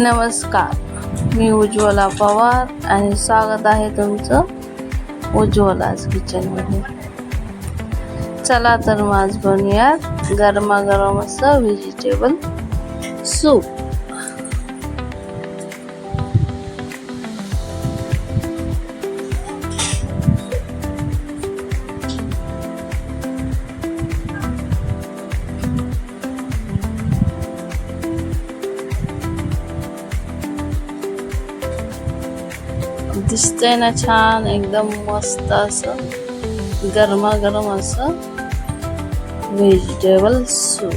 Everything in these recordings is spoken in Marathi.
नमस्कार, मी उज्ज्वला पवार आणि स्वागत आहे तुमचं उज्ज्वलाच किचनमध्ये. चला तर मग आज बनवूयात गरमागरम असं व्हेजिटेबल सूप. दिसतंय ना छान, एकदम मस्त असं गरमागरम असं व्हेजिटेबल सूप.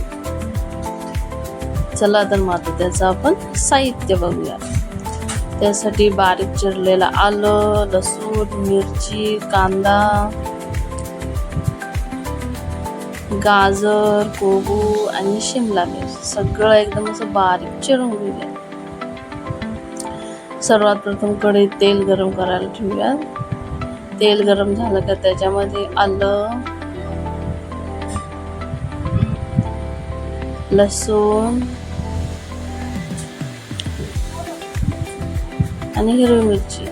चला तर मग आता त्याचं आपण साहित्य बघूया. त्यासाठी बारीक चिरलेला आलं, लसूण, मिरची, कांदा, गाजर, कोबू आणि शिमला मिरची सगळं एकदम असं बारीक चिरून घेऊया. सर्वात प्रथम कढईत तेल गरम करायला ठेवूया. तेल गरम झालं का त्याच्यामध्ये आलं, लसूण आणि हिरवी मिरची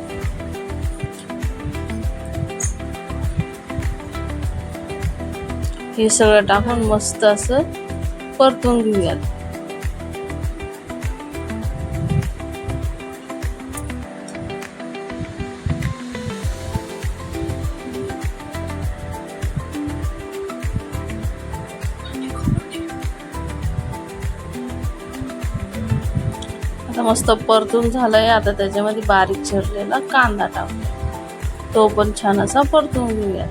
हे सगळं टाकून मस्त असं परतून घेऊयात. आता मस्त परतून झालंय. आता त्याच्यामध्ये बारीक चिरलेला कांदा टाकू, तो पण छान असा परतून घेऊया.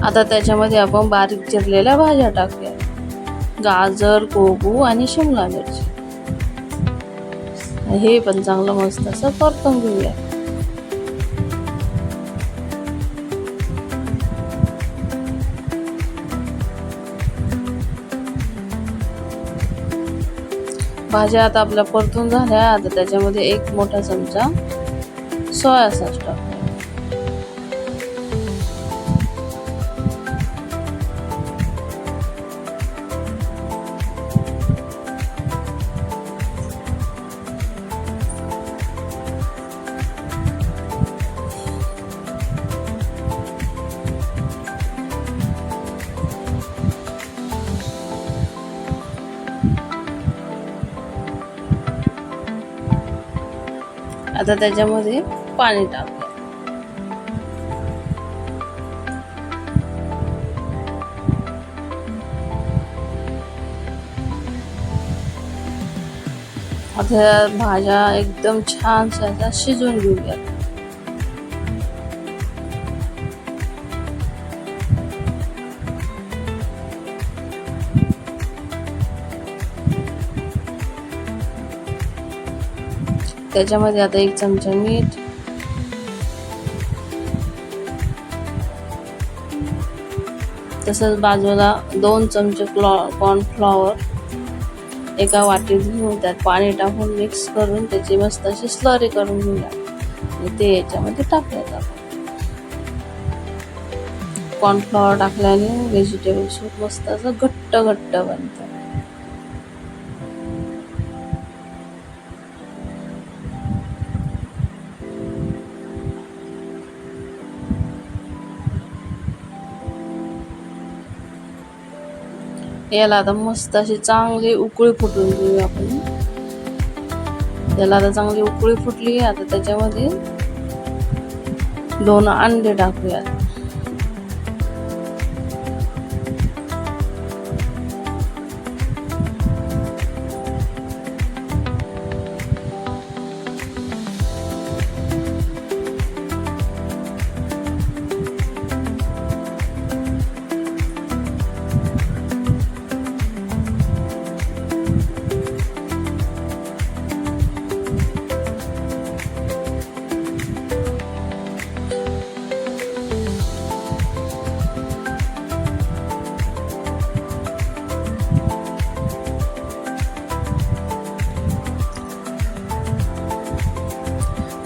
आता त्याच्यामध्ये आपण बारीक चिरलेल्या भाज्या टाकूया. गाजर, कोबू आणि शिमला मिरची हे पण चांगलं मस्त असं परतून घेऊया. भाज्या आता आपल्या परतून झाल्या. आता त्याच्यामध्ये 1 मोठा चमचा सोया सॉस टाकूया. आता त्याच्यामध्ये पाणी टाकूया. आता भाज्या एकदम छान शिजवून घेऊया. त्याच्यामध्ये आता 1 चमचा मीठ, तसंच बाजूला 2 चमचे कॉर्नफ्लॉवर एका वाटीत घेऊन त्यात पाणी टाकून मिक्स करून त्याची मस्त अशी स्लरी करून घेऊया आणि ते याच्यामध्ये टाकूयात. आपण कॉर्नफ्लॉवर टाकल्याने व्हेजिटेबल सूप मस्त असं घट्ट बनतं. याला आता मस्त अशी चांगली उकळी फुटून घेऊया आपण. याला आता चांगली उकळी फुटली. आता त्याच्यामध्ये 2 अंडे टाकूयात.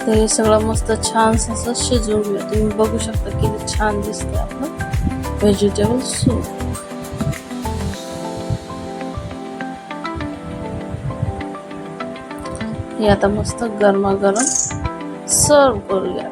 तर हे सगळं मस्त छान असं शिजवून घेऊया. तुम्ही बघू शकता किती छान दिसतंय आपलं व्हेजिटेबल सूप. हे आता मस्त गरमागरम सर्व करूया.